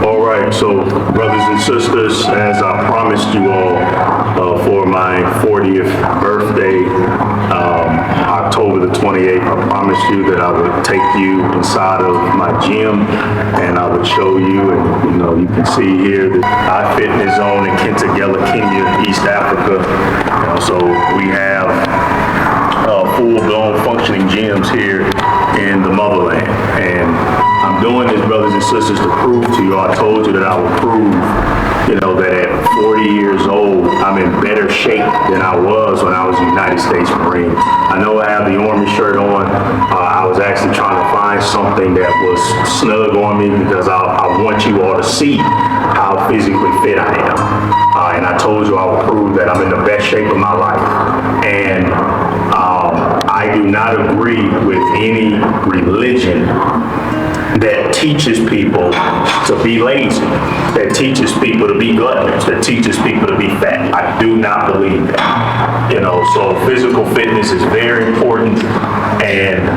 All right, so brothers and sisters, as I promised you all for my 40th birthday, October the 28th, I promised you that I would take you inside of my gym and I would show you, and you can see here the iFitness Zone in Kentagela, Kenya, East Africa. So we have full-blown functioning gyms here in the motherland, and I'm doing this, brothers and sisters, to prove to you. I told you that I would prove, that at 40 years old, I'm in better shape than I was when I was a United States Marine. I know I have the Army shirt on. I was actually trying to find something that was snug on me because I want you all to see how physically fit I am. And I told you I would prove that I'm in the best shape of my life. And I do not agree with any religion that teaches people to be lazy, that teaches people to be gluttonous, that teaches people to be fat. I do not believe that. So physical fitness is very important, and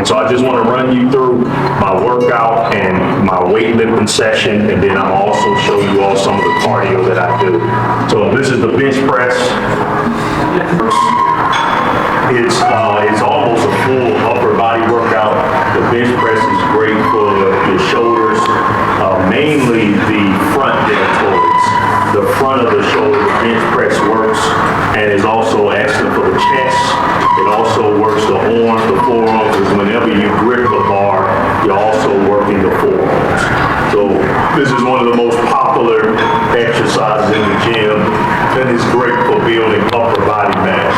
so I just want to run you through my workout and my weightlifting session, and then I'll also show you all some of the cardio that I do. So this is the bench press. It's almost a full upper body workout. The bench press is great for your shoulders, mainly the front deltoids. The front of the shoulder, the bench press works, and is also excellent for the chest. It also works the arms, the forearms, because whenever you grip the bar, you're also working the forearms. So this is one of the most popular exercises in the gym, and it's great for building upper body mass.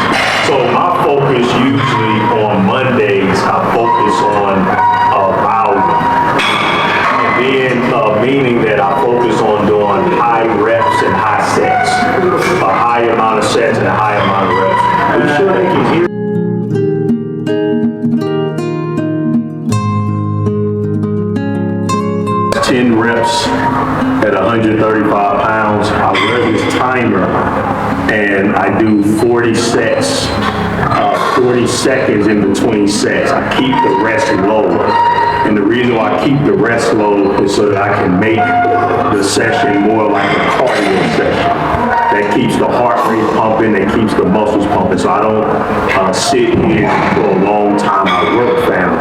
So my focus usually on Mondays, I focus on volume. And then meaning that I focus on doing high reps and high sets. A high amount of sets and a high amount of reps. Are you sure they can hear? 10 reps at 135 pounds. I wear this timer and I do 40 sets, 40 seconds in between sets. I keep the rest low. And the reason why I keep the rest low is so that I can make the session more like a cardio session. That keeps the heart rate pumping, that keeps the muscles pumping. So I don't sit here for a long time. I work family.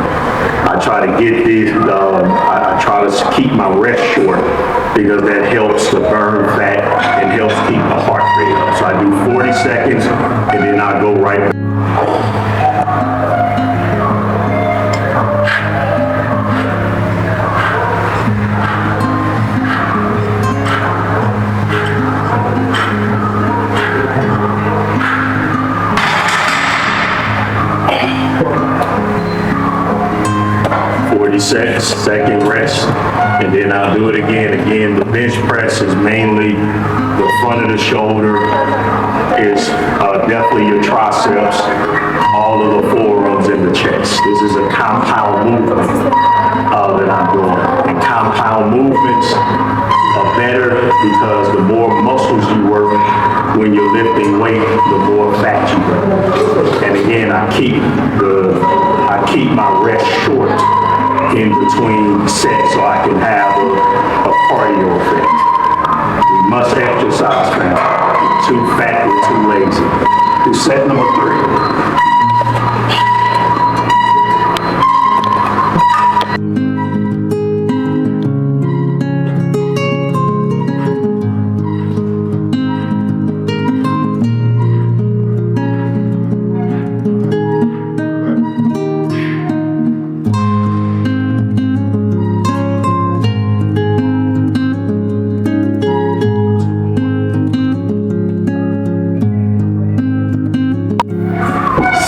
I try to get this, I try to keep my rest short because that helps to burn fat and helps keep the heart rate up. So I do 40 seconds and then I go right back. 40-second rest, and then I'll do it again. Again, the bench press is mainly the front of the shoulder, is definitely your triceps, all of the forearms and the chest. This is a compound movement that I'm doing. And compound movements are better because the more muscles you work when you're lifting weight, the more fat you burn. And again, I keep my rest short in between sets so I can have a cardio effect. We must exercise, man. We're too fat, we're too lazy. Do set number 3.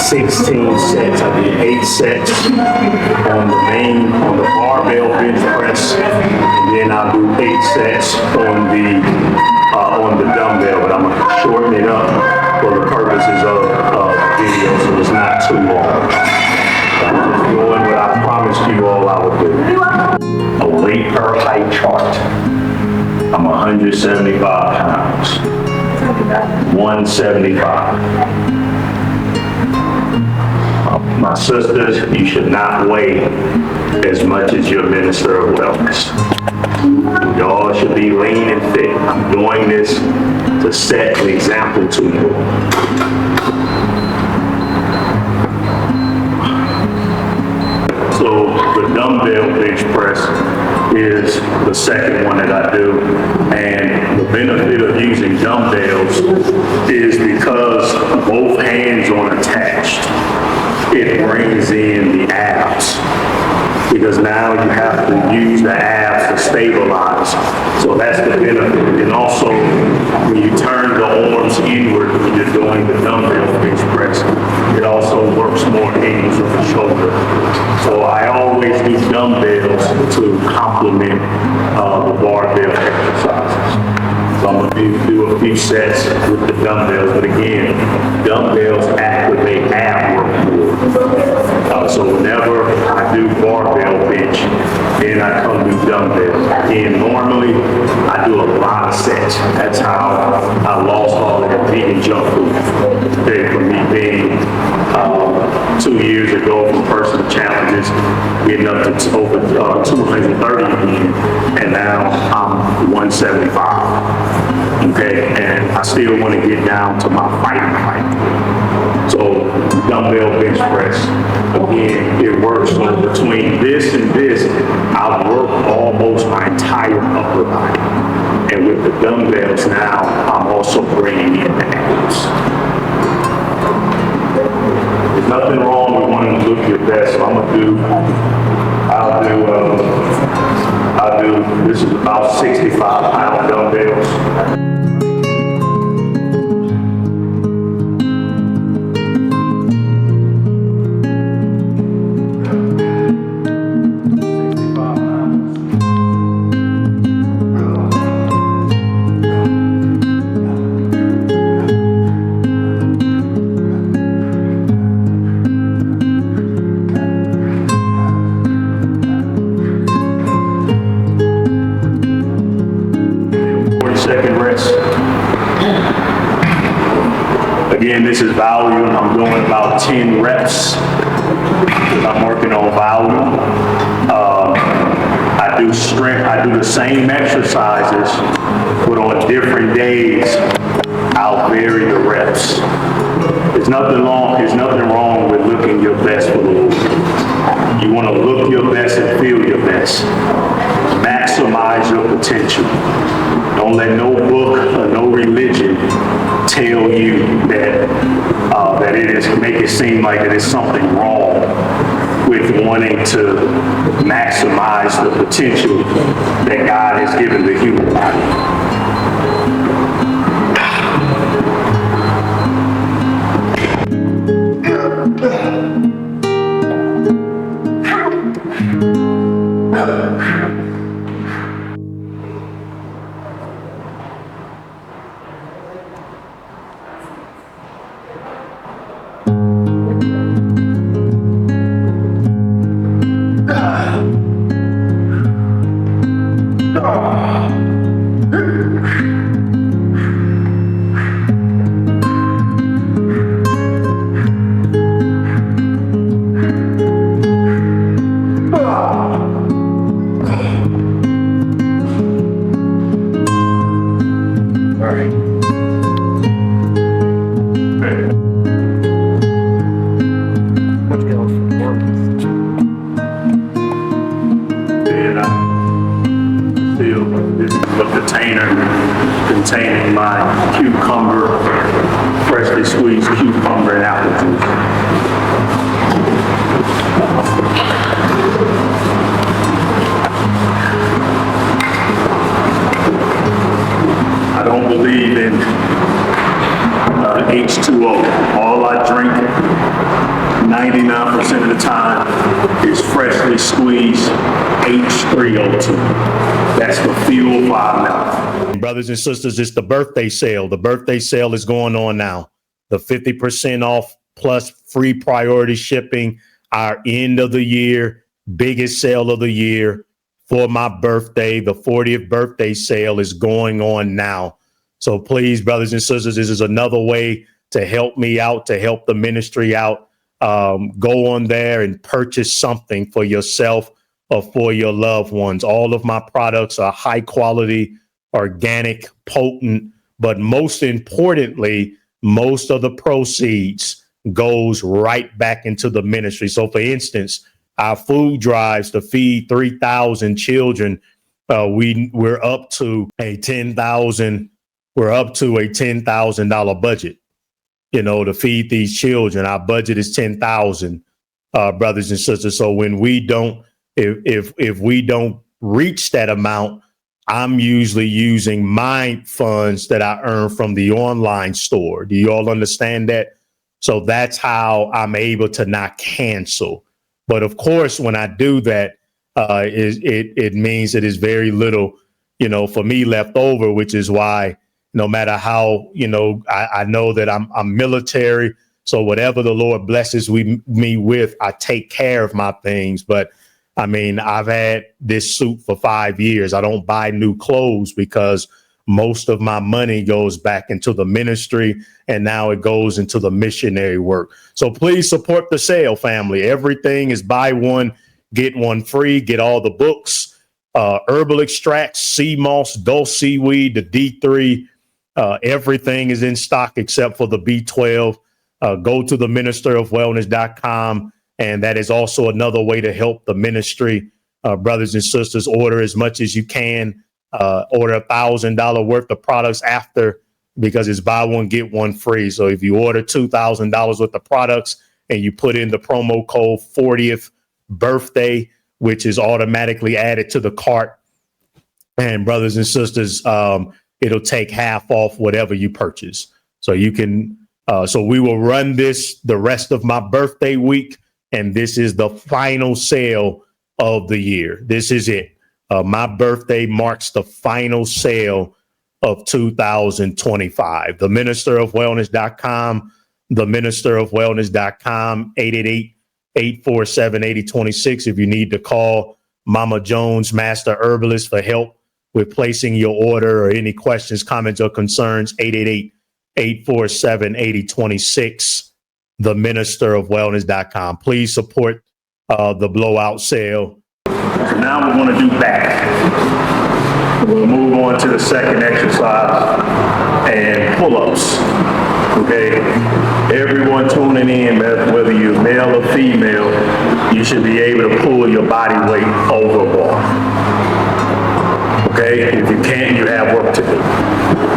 16 sets. I did 8 sets on the barbell bench press, and then I'll do 8 sets on the dumbbell, but I'm gonna shorten it up for the purposes of video so it's not too long. I'm just doing what I promised you all I would do. A weight per height chart. I'm 175 pounds. 175. My sisters, you should not weigh as much as your minister of wellness. Y'all should be lean and fit. I'm doing this to set an example to you. So the dumbbell bench press is the second one that I do. And the benefit of using dumbbells is because both hands are attached, it brings in the abs. Because now you have to use the abs to stabilize. So that's the benefit. And also, when you turn the arms inward when you're doing the dumbbell bench press, it also works more angles of the shoulder. So I always do dumbbells to complement the barbell exercises. So I'm gonna do a few sets with the dumbbells, but again, dumbbells activate ab work more. So whenever I do barbell bench, then I come do dumbbells. Again, normally I do a lot of sets. That's how I lost all of that vegan junk food. Okay, from me being 2 years ago from personal challenges, getting up to over 230 again, and now I'm 175. Okay, and I still want to get down to my fighting height. So dumbbell bench press, again, it works. So between this and this, I work almost my entire upper body. And with the dumbbells now, I'm also bringing in the abs. There's nothing wrong with wanting to look your best. So I'll do, this is about 65-pound dumbbells. Again, this is volume. I'm doing about 10 reps because I'm working on volume. I do strength. I do the same exercises, but on different days, I'll vary the reps. There's nothing wrong with looking your best for the Lord. You want to look your best and feel your best. Maximize your potential. Don't let no book or no religion tell you that it is, make it seem like it is something wrong with wanting to maximize the potential that God has given the human body. Containing my cucumber, freshly squeezed cucumber and apple juice. I don't believe in H2O. All I drink 99% of the time is freshly squeezed H3O2. That's the fuel for our mouth. Brothers and sisters, it's the birthday sale. The birthday sale is going on now. The 50% off plus free priority shipping, our end of the year, biggest sale of the year for my birthday. The 40th birthday sale is going on now. So please, brothers and sisters, this is another way to help me out, to help the ministry out. Go on there and purchase something for yourself for your loved ones. All of my products are high quality, organic, potent, but most importantly, most of the proceeds goes right back into the ministry. So for instance, our food drives to feed 3,000 children, we're up to a $10,000 budget, to feed these children. Our budget is 10,000, brothers and sisters. So when we don't, if we don't reach that amount, I'm usually using my funds that I earn from the online store. Do you all understand that? So that's how I'm able to not cancel. But of course, when I do that, it means that there's very little, for me left over, which is why no matter how, I know that I'm military. So whatever the Lord blesses me with, I take care of my things. But I mean, I've had this suit for 5 years. I don't buy new clothes because most of my money goes back into the ministry, and now it goes into the missionary work. So please support the sale, family. Everything is buy one, get one free. Get all the books, herbal extracts, sea moss, dulse seaweed, the D3. Everything is in stock except for the B12. Go to the ministerofwellness.com. And that is also another way to help the ministry. Brothers and sisters, order as much as you can. Order $1,000 worth of products after, because it's buy one, get one free. So if you order $2,000 worth of products and you put in the promo code 40th birthday, which is automatically added to the cart, and brothers and sisters, it'll take half off whatever you purchase. So you can, so we will run this the rest of my birthday week. And this is the final sale of the year. This is it. My birthday marks the final sale of 2025. The ministerofwellness.com, the ministerofwellness.com, 888-847-8026. If you need to call Mama Jones, Master Herbalist, for help with placing your order or any questions, comments, or concerns, 888-847-8026. theministerofwellness.com. Please support the blowout sale. So now we're going to do back. We'll move on to the second exercise and pull-ups. Okay, everyone tuning in, whether you're male or female, you should be able to pull your body weight overboard. Okay, if you can't, you have work to do.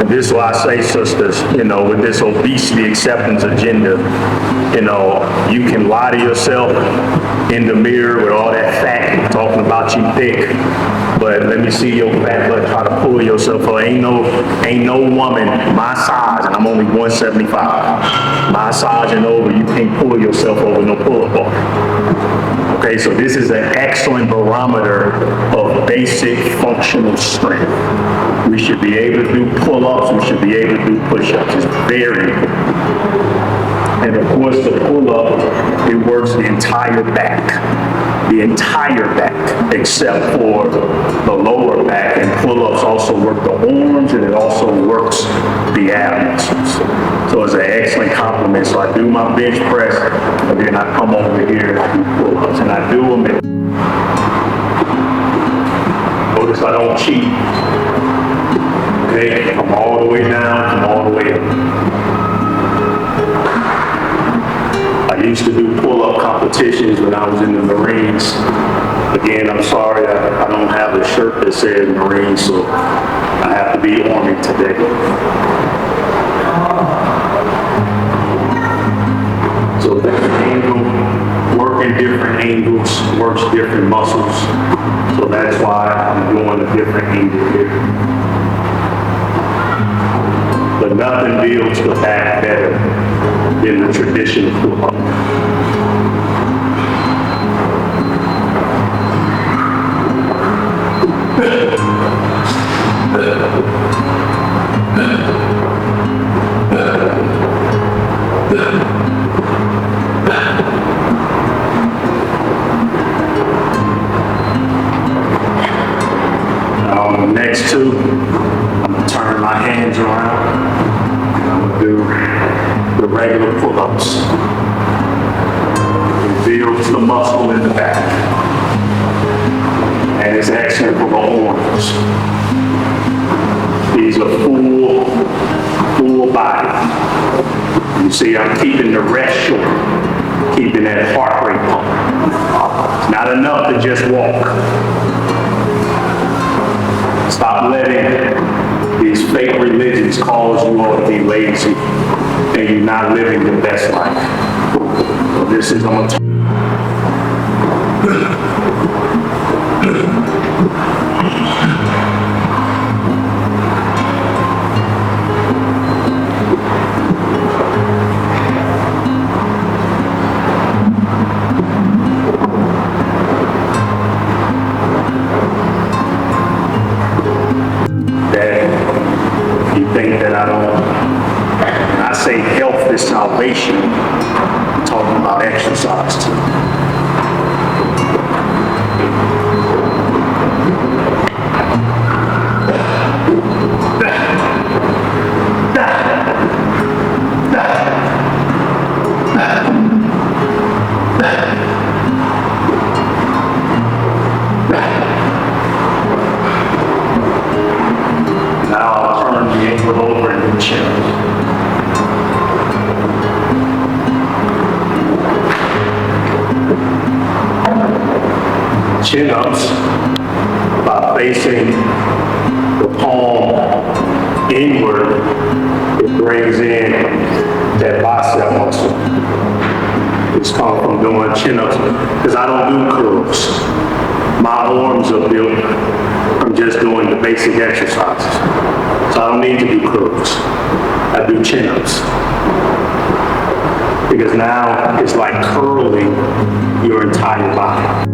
And this is why I say, sisters, with this obesity acceptance agenda, you can lie to yourself in the mirror with all that fat talking about you thick, but let me see your fat butt try to pull yourself up. Ain't no woman my size, and I'm only 175, my size and over, you can't pull yourself over no pull-up bar. Okay, so this is an excellent barometer of basic functional strength. We should be able to do pull-ups, we should be able to do push-ups. It's very important. And of course, the pull-up, it works the entire back, except for the lower back. And pull-ups also work the arms, and it also works the ab muscles. So it's an excellent complement. So I do my bench press, and then I come over here and I do pull-ups, and I do them. Notice I don't cheat. Okay, come all the way down, come all the way up. I used to do pull-up competitions when I was in the Marines. Again, I'm sorry, I don't have a shirt that says Marines, so I have to be Army today. So different angle, working different angles, works different muscles. So that's why I'm doing a different angle here. But nothing builds the back better than the traditional pull-up. Now on the next two, I'm going to turn my hands around. I'm going to do the regular pull-ups. It builds the muscle in the back. it's asking for the arms. These are full body. You see, I'm keeping the rest short, keeping that heart rate up. It's not enough to just walk. Stop letting these fake religions cause you all to be lazy and you're not living the best life. So this is, I'm gonna think that I don't, when I say health is salvation, I'm talking about exercise too. Now I'll turn the ankle over into the chin. Chin-ups by facing the palm inward, it brings in that bicep muscle. It's come from doing chin-ups because I don't do curls. My arms are built from just doing the basic exercises. So I don't need to do curls. I do chin-ups. Because now it's like curling your entire body.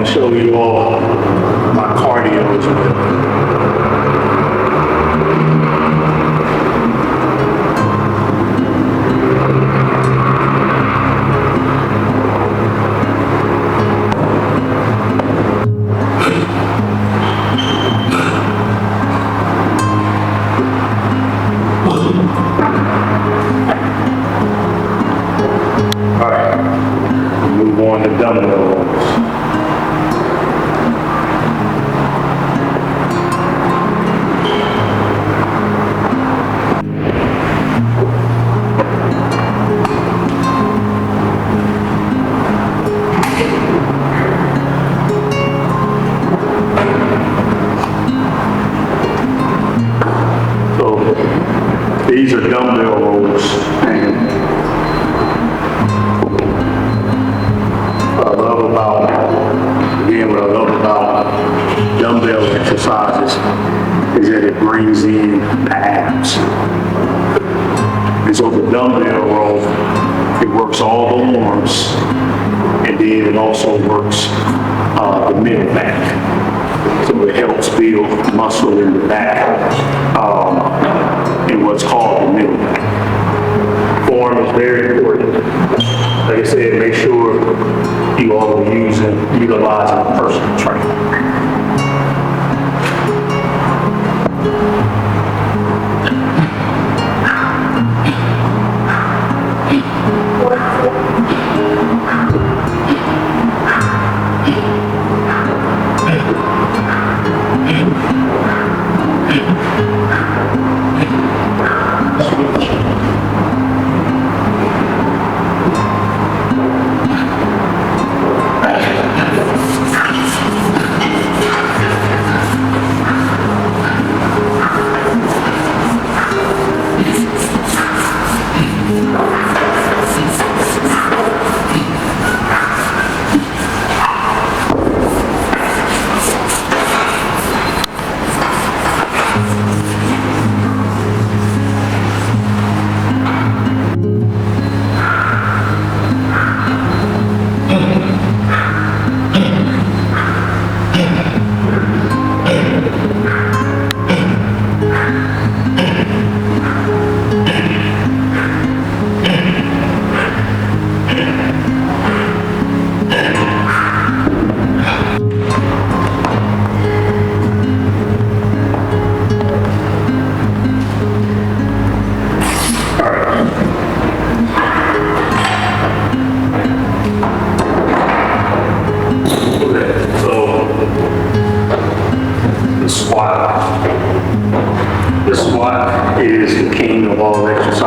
Show you all my cardio as well. All right, move on to dumbbell rows. These are dumbbell rows, and what I love about dumbbell exercises is that it brings in the abs. And so the dumbbell row, it works all the arms, and then it also works the middle back. So it helps build muscle in the back. In what's called the middle back. Form is very important. Like I said, make sure you all are utilizing a personal trainer.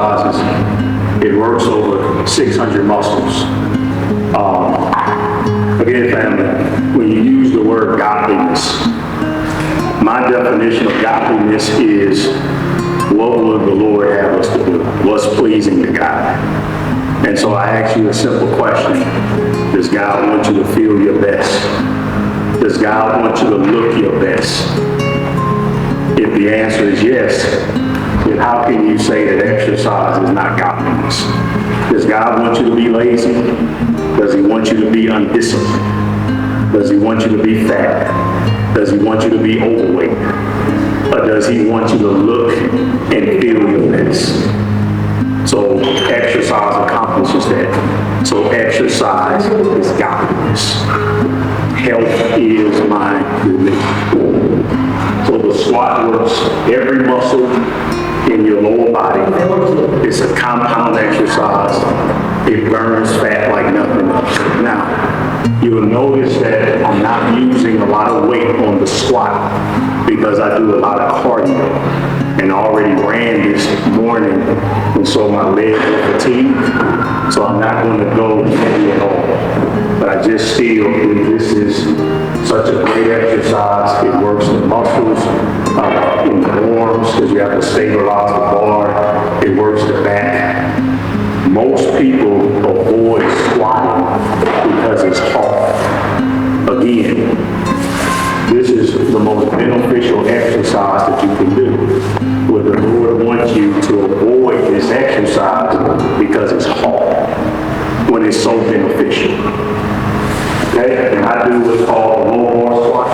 exercises. It works over 600 muscles. Again, family, when you use the word godliness, my definition of godliness is what would the Lord have us to do? What's pleasing to God? And so I ask you a simple question. Does God want you to feel your best? Does God want you to look your best? If the answer is yes, then how can you say that exercise is not godliness? Does God want you to be lazy? Does he want you to be undisciplined? Does he want you to be fat? Does he want you to be overweight? Or does he want you to look and feel your best? So exercise accomplishes that. So exercise is godliness. Health is my religion. So the squat works every muscle in your lower body. It's a compound exercise. It burns fat like nothing else. Now, you'll notice that I'm not using a lot of weight on the squat because I do a lot of cardio. And I already ran this morning, and so my legs are fatigued. So I'm not going to go heavy at all. But I just feel that this is such a great exercise. It works the muscles in the arms because you have to stabilize the bar. It works the back. Most people avoid squatting because it's hard. Again, this is the most beneficial exercise that you can do. Where the Lord wants you to avoid this exercise because it's hard, when it's so beneficial. Okay? And I do what's called a low bar squat.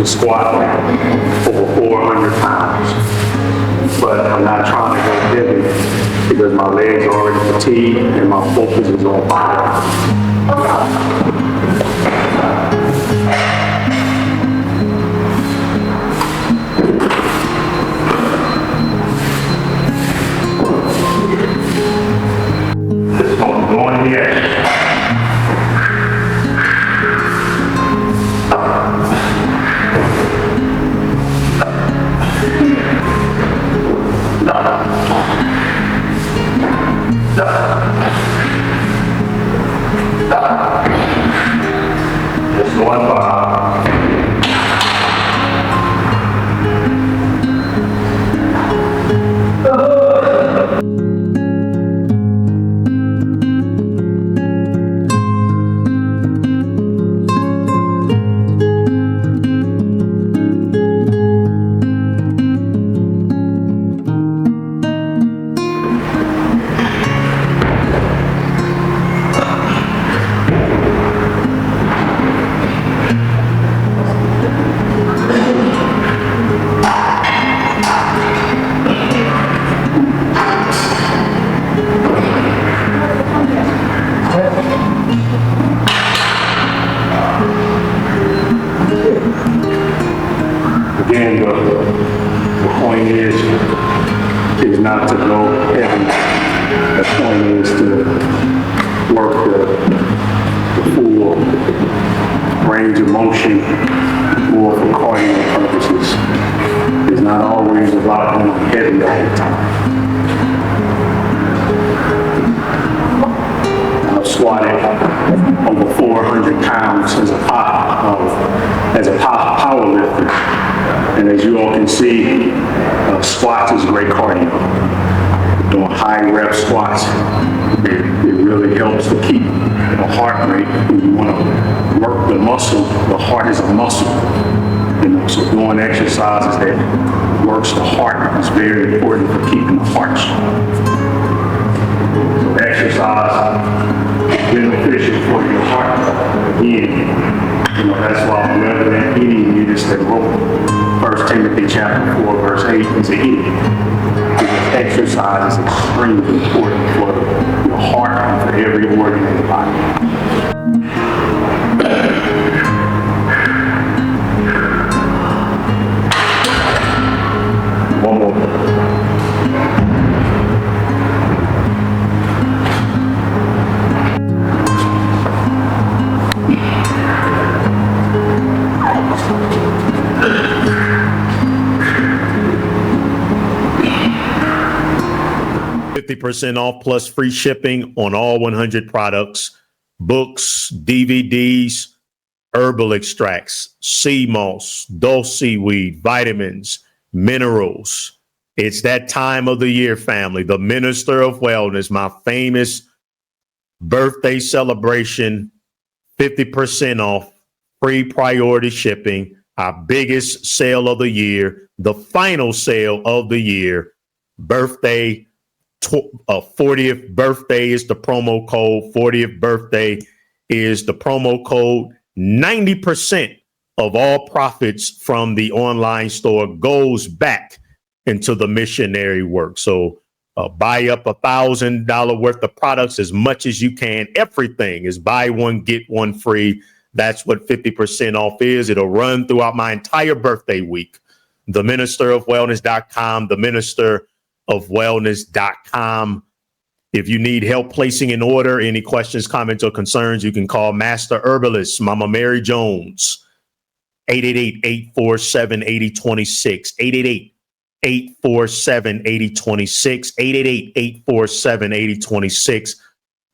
Squat over 400 pounds, but I'm not trying to go heavy because my legs are already fatigued and my focus is on fire. This one's going in the air. Just going by. Again, the point is not to go heavy. The point is to work the full range of motion more for cardio purposes. It's not always about going heavy all the time. I've squatted over 400 pounds as a power lifter. And as you all can see, squats is great cardio. Doing high rep squats, it really helps to keep the heart rate. When you want to work the muscle, the heart is a muscle. So doing exercises that works the heart is very important for keeping the heart strong. So exercise is beneficial for your heart. Again, that's why whenever that idiot you just said, well, 1 Timothy chapter 4, verse 8 is an idiot. Because exercise is extremely important for your heart and for every organ in the body. One more. 50% off plus free shipping on all 100 products, books, DVDs, herbal extracts, sea moss, dulse seaweed, vitamins, minerals. It's that time of the year, family. The Minister of Wellness, my famous birthday celebration, 50% off, free priority shipping, our biggest sale of the year, the final sale of the year, birthday 40th birthday is the promo code. 40th birthday is the promo code. 90% of all profits from the online store goes back into the missionary work. So buy up $1,000 worth of products as much as you can. Everything is buy one, get one free. That's what 50% off is. It'll run throughout my entire birthday week. TheMinisterofWellness.com, TheMinisterofWellness.com. If you need help placing an order, any questions, comments, or concerns, you can call Master Herbalist, Mama Mary Jones, 888-847-8026, 888-847-8026, 888-847-8026.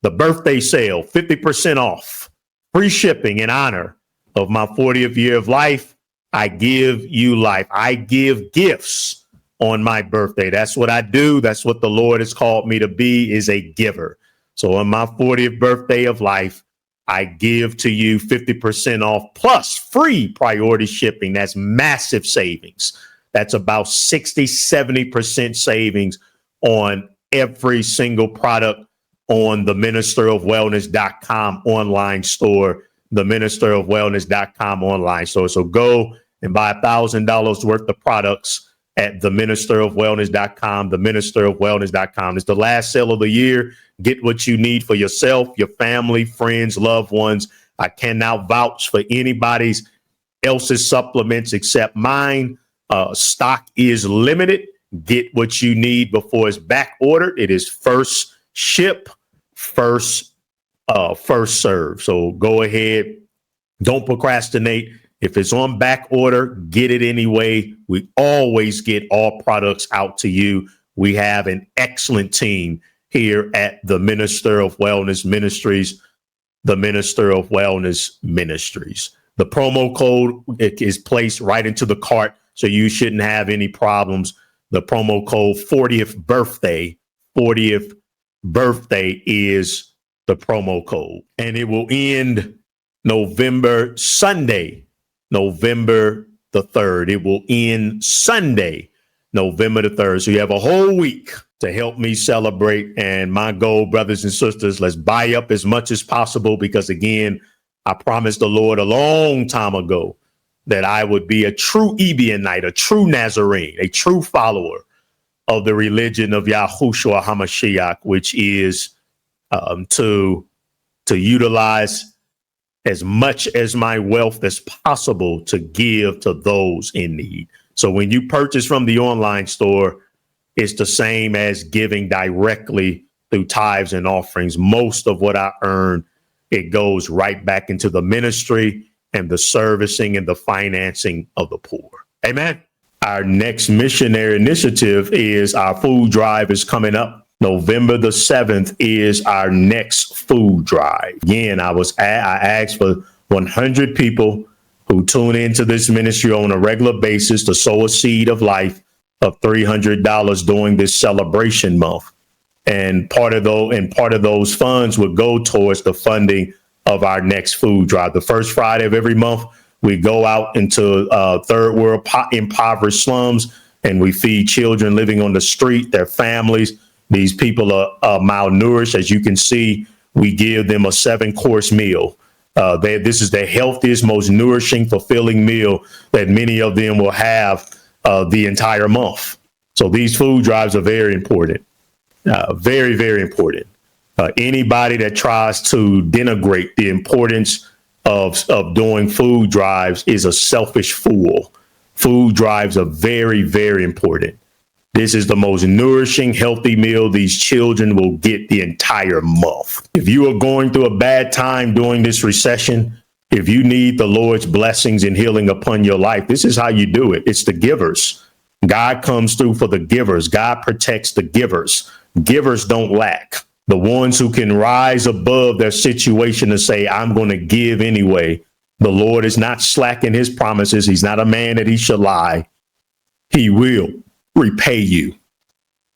The birthday sale, 50% off, free shipping in honor of my 40th year of life. I give you life. I give gifts on my birthday. That's what I do. That's what the Lord has called me to be, is a giver. So on my 40th birthday of life, I give to you 50% off plus free priority shipping. That's massive savings. That's about 60-70% savings on every single product on the ministerofwellness.com online store, the ministerofwellness.com online store. So go and buy $1,000 worth of products at theministerofwellness.com, theministerofwellness.com. It's the last sale of the year. Get what you need for yourself, your family, friends, loved ones. I cannot vouch for anybody's else's supplements except mine. Stock is limited. Get what you need before it's back ordered. It is first ship, first serve. So go ahead. Don't procrastinate. If it's on back order, get it anyway. We always get all products out to you. We have an excellent team here at the Minister of Wellness Ministries, the Minister of Wellness Ministries. The promo code is placed right into the cart, so you shouldn't have any problems. The promo code 40th birthday is the promo code, and it will end Sunday, November the 3rd. It will end Sunday, November the 3rd. So you have a whole week to help me celebrate. And my goal, brothers and sisters, let's buy up as much as possible, because again, I promised the Lord a long time ago that I would be a true Ebionite, a true Nazarene, a true follower of the religion of Yahushua HaMashiach, which is to utilize as much as my wealth as possible to give to those in need. So when you purchase from the online store, it's the same as giving directly through tithes and offerings. Most of what I earn, it goes right back into the ministry and the servicing and the financing of the poor. Amen. Our next missionary initiative is our food drive is coming up. November the 7th is our next food drive. Again, I asked for 100 people who tune into this ministry on a regular basis to sow a seed of life of $300 during this celebration month. And part of those funds would go towards the funding of our next food drive. The first Friday of every month, We go out into third world impoverished slums and we feed children living on the street, their families. These people are malnourished. As you can see, we give them a 7-course meal. This is the healthiest, most nourishing, fulfilling meal that many of them will have the entire month. So these food drives are very important, very, very important. Anybody that tries to denigrate the importance of doing food drives is a selfish fool. Food drives are very, very important. This is the most nourishing, healthy meal these children will get the entire month. If you are going through a bad time during this recession, if you need the Lord's blessings and healing upon your life, this is how you do it. It's the givers. God comes through for the givers. God protects the givers. Givers don't lack. The ones who can rise above their situation and say, I'm going to give anyway. The Lord is not slack in his promises. He's not a man that he should lie. He will repay you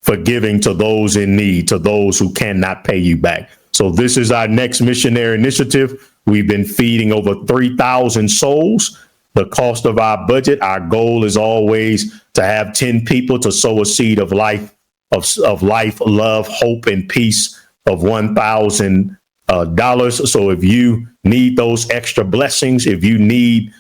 for giving to those in need, to those who cannot pay you back. So this is our next missionary initiative. We've been feeding over 3,000 souls. The cost of our budget, our goal is always to have 10 people to sow a seed of life, of life, love, hope, and peace of $1,000. So if you need those extra blessings, if you need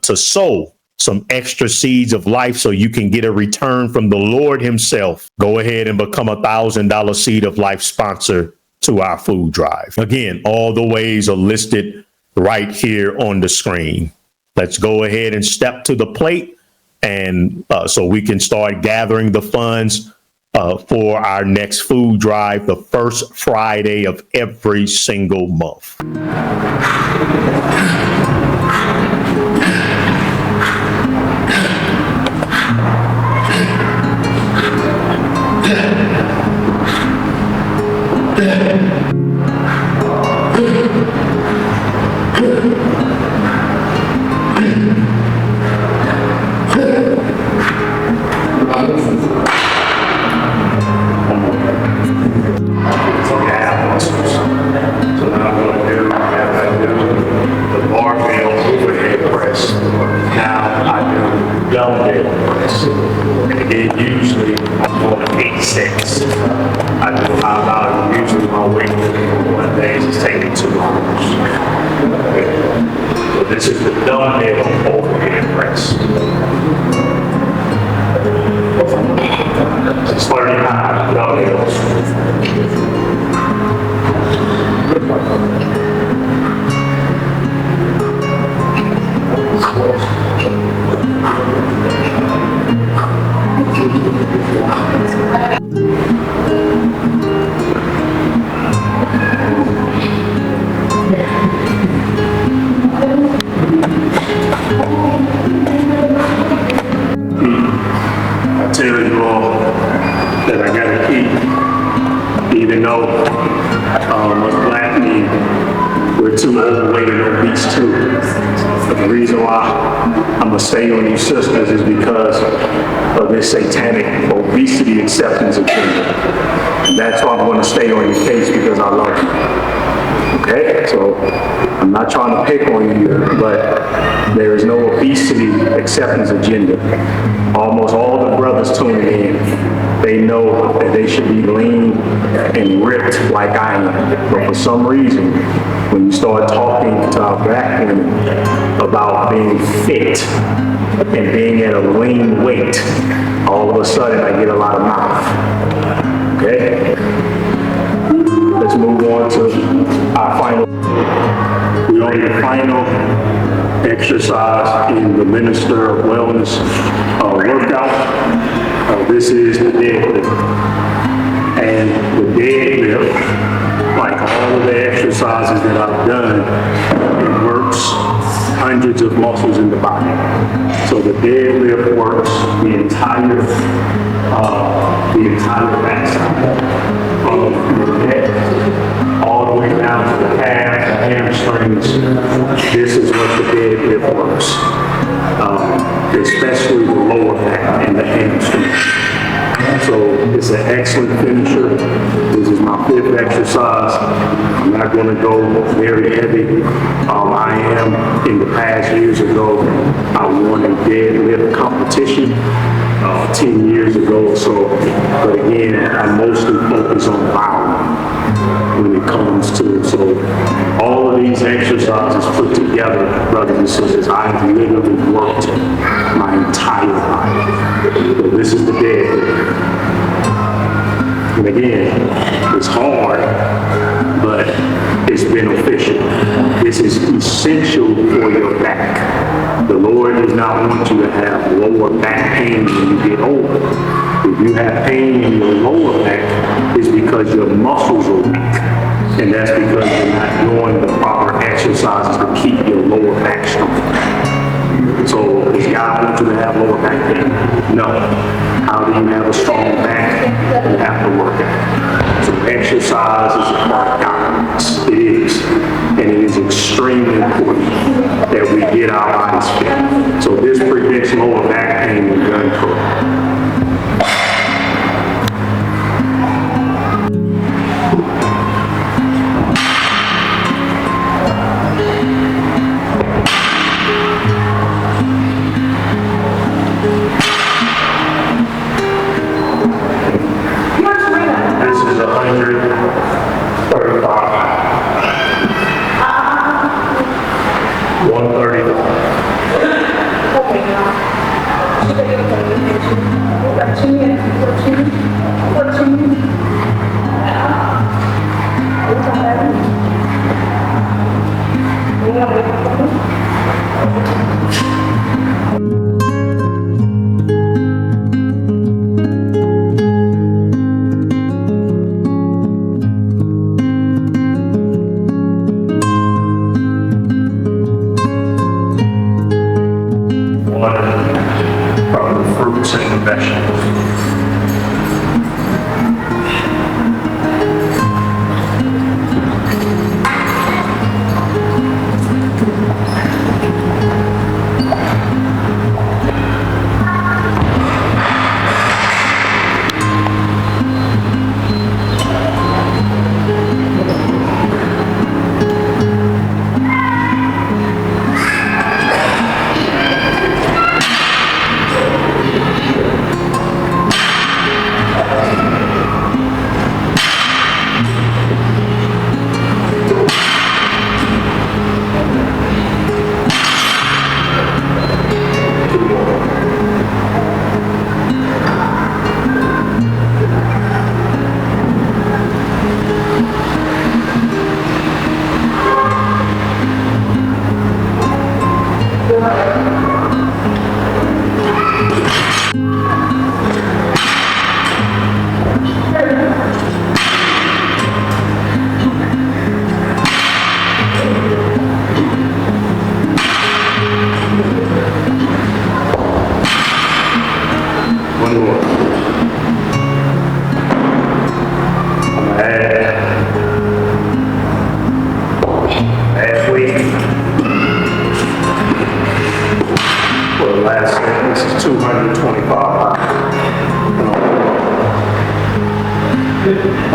to sow some extra seeds of life so you can get a return from the Lord himself, go ahead and become $1,000 seed of life sponsor to our food drive. Again, all the ways are listed right here on the screen. Let's go ahead and step to the plate, and so we can start gathering the funds for our next food drive, the first Friday of every single month. This is the dumbbell overhead press. It's 39 dumbbells. I tell you all that I gotta eat, even though us black men, we're too overweight and obese too. But the reason why I'm gonna stay on you sisters is because of this satanic obesity acceptance agenda. And that's why I'm gonna stay on your case, because I love you. Okay, so I'm not trying to pick on you, but there is no obesity acceptance agenda. Almost all the brothers tuning in, they know that they should be lean and ripped like I am. But for some reason, when you start talking to our black women about being fit and being at a lean weight, all of a sudden I get a lot of mouth. Okay? Let's move on to our final. We're on the final exercise in the Minister of Wellness workout. This is the deadlift. And the deadlift, like all of the exercises that I've done, it works hundreds of muscles in the body. So the deadlift works the entire backside. From the neck all the way down to the calves, the hamstrings. This is what the deadlift works, especially the lower back and the hamstring. So it's an excellent finish. finisher. This is my 5th exercise. I'm not going to go very heavy. I am, in the past years ago, I won a deadlift competition 10 years ago. So, but again, I mostly focus on volume when it comes to it. So all of these exercises put together, brothers and sisters, I've literally worked my entire life. So this is the deadlift. And again, it's hard, but it's beneficial. This is essential for your back. The Lord does not want you to have lower back pain when you get older. If you have pain in your lower back, it's because your muscles are weak. And that's because you're not doing the proper exercises to keep your lower back strong. So does God want you to have lower back pain? No. How do you have a strong back? You have to work out. So exercise is a part of godliness. It is. And it is extremely important that we get our bodies fit. So this prevents lower back pain when done correctly. From the fruits and the vegetables.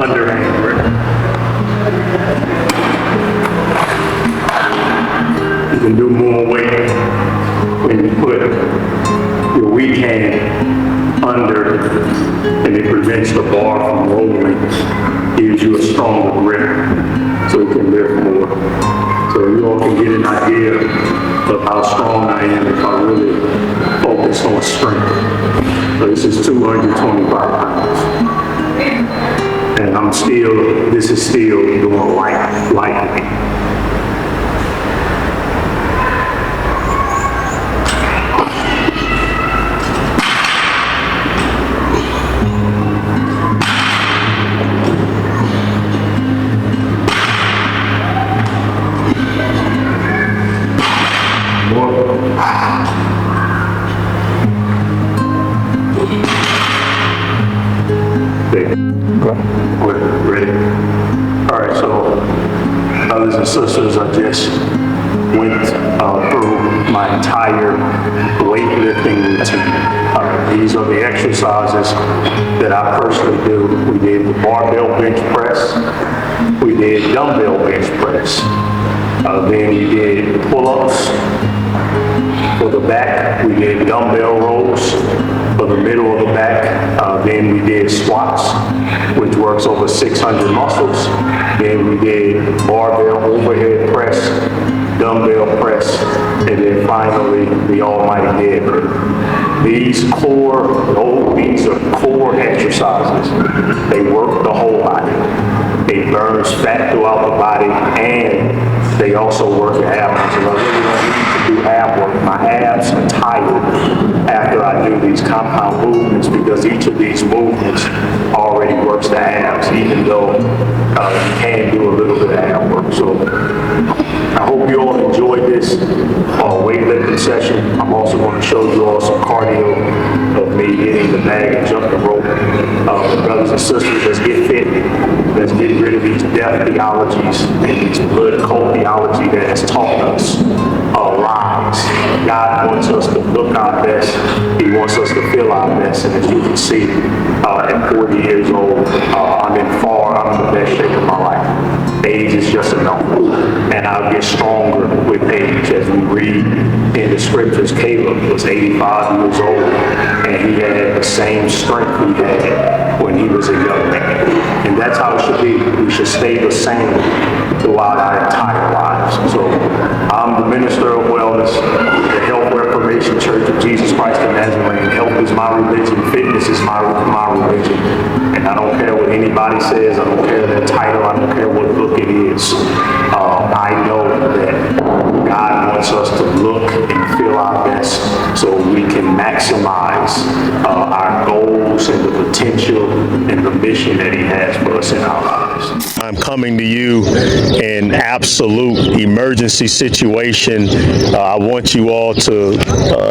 Underhand grip. You can do more weight when you put your weak hand under, and it prevents the bar from rolling. Gives you a stronger grip so you can lift more. So you all can get an idea of how strong I am if I really focus on strength. So this is 225 pounds. And this is still doing lightly. We're ready. All right, so brothers and sisters, I just went through my entire weightlifting routine. These are the exercises that I personally do. We did the barbell bench press. We did dumbbell bench press. Then we did pull-ups. For the back, we did dumbbell rows. For the middle of the back, then we did squats, which works over 600 muscles. Then we did barbell overhead press, dumbbell press, and then finally the almighty deadlift. These are core exercises. They work the whole body. It burns fat throughout the body, and they also work your ab muscles. I really don't need to do ab work. My abs are tired after I do these compound movements because each of these movements already works the abs, even though you can do a little bit of ab work. So I hope you all enjoyed this weightlifting session. I'm also going to show you all some cardio of me hitting the bag and jumping rope. Brothers and sisters, let's get fit. Let's get rid of these death theologies and these blood cult theology that has taught us lies. God wants us to look our best. He wants us to feel our best. And as you can see, at 40 years old, I'm in the best shape of my life. Age is just a number. And I'll get stronger with age. As we read in the scriptures, Caleb was 85 years old, and he had the same strength he had when he was a young man. And that's how it should be. We should stay the same throughout our entire lives. So I'm the minister of wellness, the Health Reformation Church of Jesus Christ of Nazareth. Health is my religion, fitness is my religion. And I don't care what anybody says, I don't care their title, I don't care what book it is. I know that God wants us to look and feel our best so we can maximize our goals and the potential and the mission that He has for us in our lives. I'm coming to you in absolute emergency situation. I want you all to,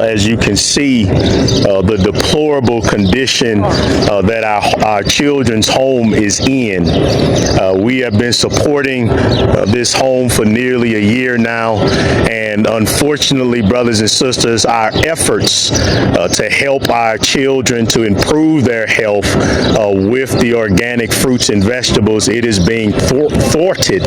as you can see, the deplorable condition that our children's home is in. We have been supporting this home for nearly a year now, and unfortunately, brothers and sisters, our efforts to help our children to improve their health with the organic fruits and vegetables, it is being thwarted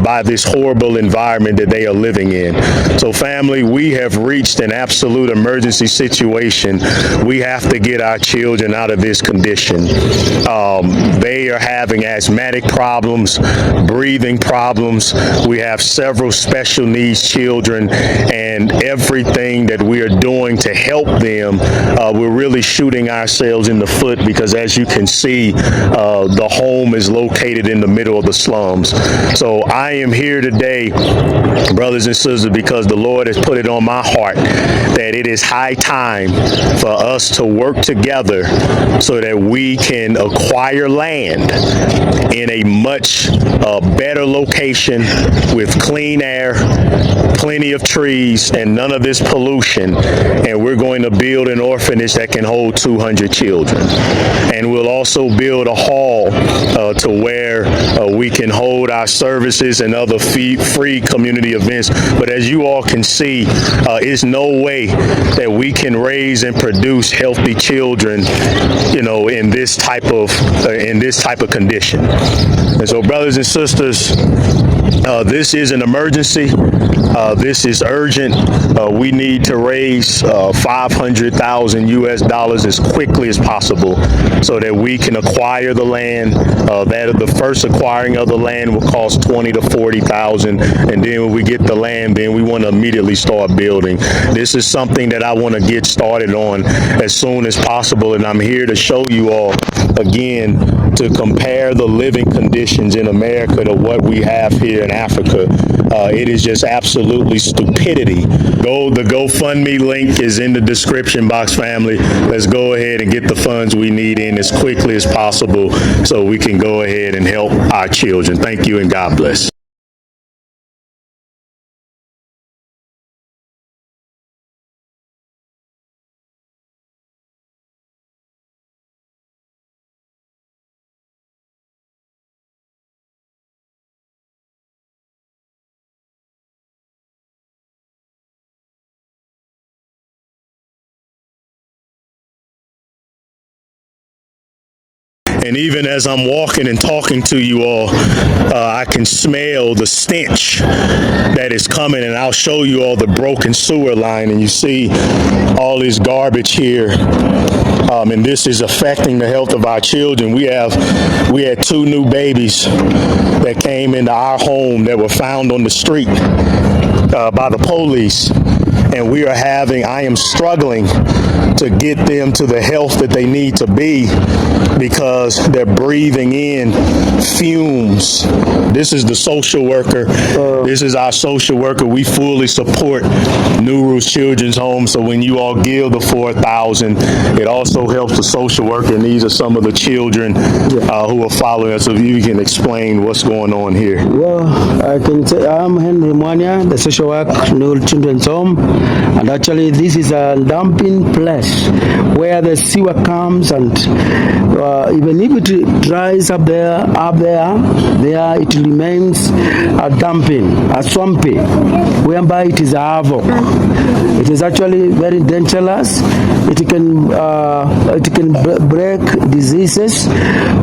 by this horrible environment that they are living in. So family, we have reached an absolute emergency situation. We have to get our children out of this condition. They are having asthmatic problems, breathing problems. We have several special needs children, and everything that we are doing to help them, we're really shooting ourselves in the foot because, as you can see, the home is located in the middle of the slums. So I am here today, brothers and sisters, because the Lord has put it on my heart that it is high time for us to work together so that we can acquire land in a much better location with clean air, plenty of trees, and none of this pollution. And we're going to build an orphanage that can hold 200 children. And we'll also build a hall to where we can hold our services and other free community events. But as you all can see, it's no way that we can raise and produce healthy children, in this type of condition. And so, brothers and sisters, this is an emergency. This is urgent. We need to raise $500,000 US as quickly as possible so that we can acquire the land. That the first acquiring of the land will cost $20,000 to $40,000, and then when we get the land, then we want to immediately start building. This is something that I want to get started on as soon as possible, and I'm here to show you all again to compare the living conditions in America to what we have here in Africa. It is just absolutely stupidity. The GoFundMe link is in the description box, family. Let's go ahead and get the funds we need in as quickly as possible so we can go ahead and help our children. Thank you and God bless. And even as I'm walking and talking to you all, I can smell the stench that is coming, and I'll show you all the broken sewer line, and you see all this garbage here. And this is affecting the health of our children. We had 2 new babies that came into our home that were found on the street by the police. And I am struggling to get them to the health that they need to be because they're breathing in fumes. This is the social worker. This is our social worker. We fully support Nuru's Children's Home. So when you all give the $4,000, it also helps the social worker. And these are some of the children who are following us. So if you can explain what's going on here. Well, I can say I'm Henneman Way, the social work Nuru Children's Home, and actually this is a dumping place where the sewer comes, and even if it dries up there it remains a dumping, a swampy, whereby it is a havoc. It is actually very dangerous. It can break diseases,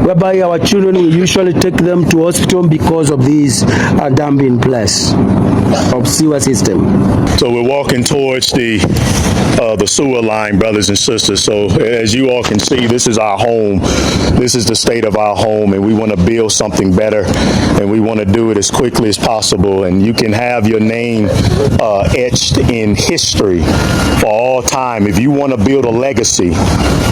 whereby our children will usually take them to hospital because of these dumping place of sewer system. So we're walking towards the sewer line, brothers and sisters. So as you all can see, this is our home. This is the state of our home, and we want to build something better, and we want to do it as quickly as possible. And you can have your name etched in history for all time. If you want to build a legacy,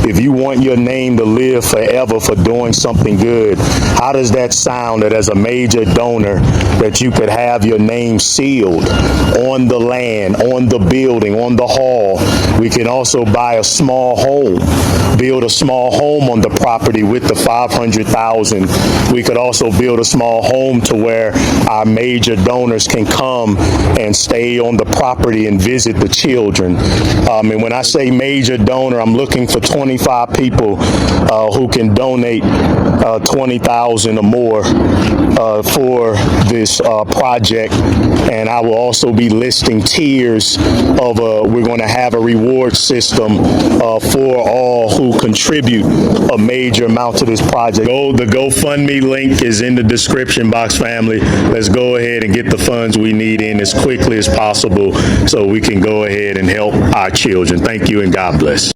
if you want your name to live forever for doing something good, how does that sound that as a major donor that you could have your name sealed on the land, on the building, on the hall? We can also buy a small home, build a small home on the property with the $500,000. We could also build a small home to where our major donors can come and stay on the property and visit the children. And when I say major donor, I'm looking for 25 people who can donate $20,000 or more for this project. And I will also be listing tiers of we're going to have a reward system for all who contribute a major amount to this project. The GoFundMe link is in the description box, family. Let's go ahead and get the funds we need in as quickly as possible so we can go ahead and help our children. Thank you and God bless.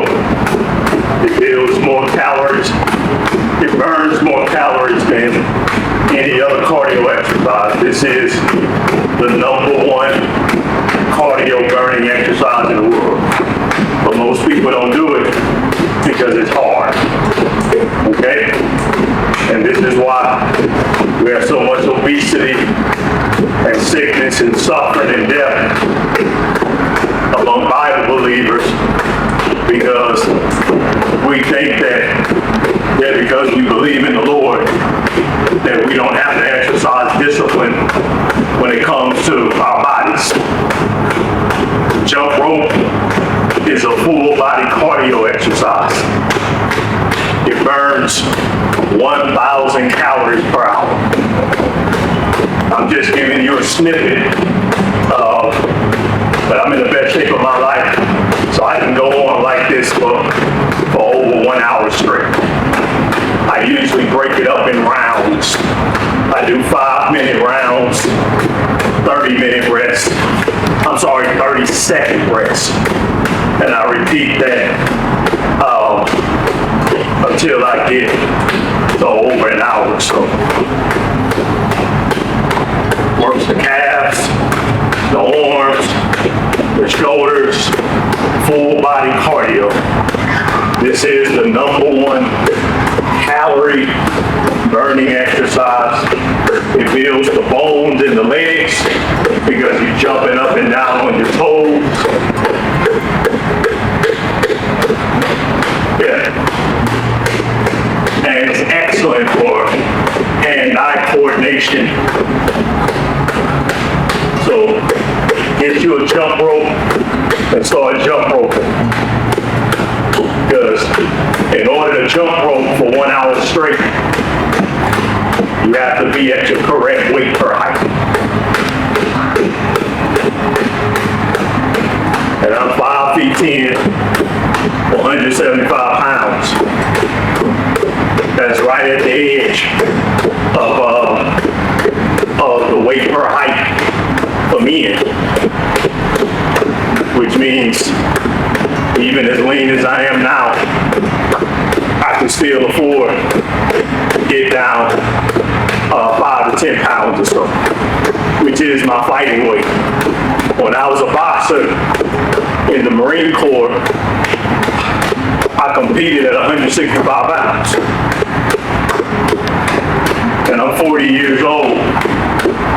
cardio. It builds more calories. It burns more calories than any other cardio exercise. This is the #1 cardio burning exercise in the world. But most people don't do it because it's hard. Okay? And this is why we have so much obesity and sickness and suffering and death among Bible believers, because we think that because we believe in the Lord, that we don't have to exercise discipline when it comes to our bodies. Jump rope is a full body cardio exercise. It burns 1,000 calories per hour. I'm just giving you a snippet of, but I'm in the best shape of my life, so I can go on like this for over 1 hour straight. I usually break it up in rounds. I do 5-minute rounds, 30-minute rest. 30-second rest. And I repeat that until I get to over an hour or so. Works the calves, the arms, the shoulders, full body cardio. This is the #1 calorie burning exercise. It builds the bones in the legs because you're jumping up and down on your toes. Yeah. And it's excellent for hand-eye coordination. So get you a jump rope and start jump roping. Because in order to jump rope for 1 hour straight, you have to be at your correct weight per height. And I'm 5 feet 10, 175 pounds. That's right at the edge of the weight per height for men. Which means even as lean as I am now, I can still afford to get down 5 to 10 pounds or so, which is my fighting weight. When I was a boxer in the Marine Corps, I competed at 165 pounds. And I'm 40 years old,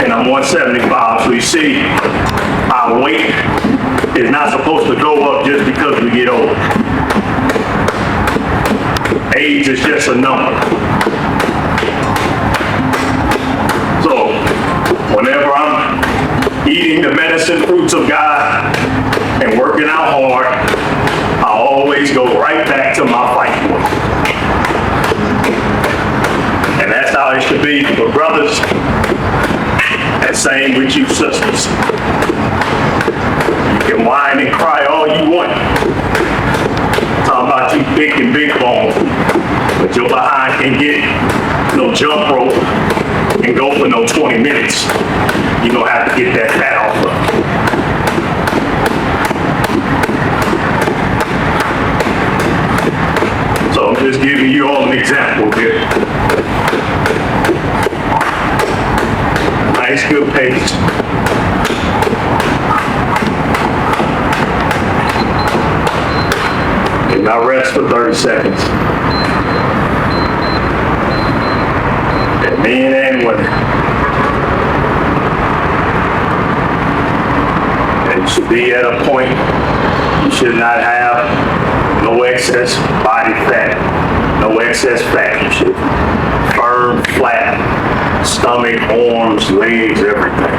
and I'm 175, so you see, our weight is not supposed to go up just because we get old. Age is just a number. So, whenever I'm eating the medicine fruits of God and working out hard, I always go right back to my fighting weight. And that's how it should be for brothers, and same with you sisters. You can whine and cry all you want. Talking about you thick and big bone, but your behind can get no jump rope and go for no 20 minutes. You're gonna have to get that fat off of. So I'm just giving you all an example here. Nice, good pace. And I rest for 30 seconds. And men and women. And you should be at a point you should not have no excess body fat, no excess fat. You should firm, flat, stomach, arms, legs, everything.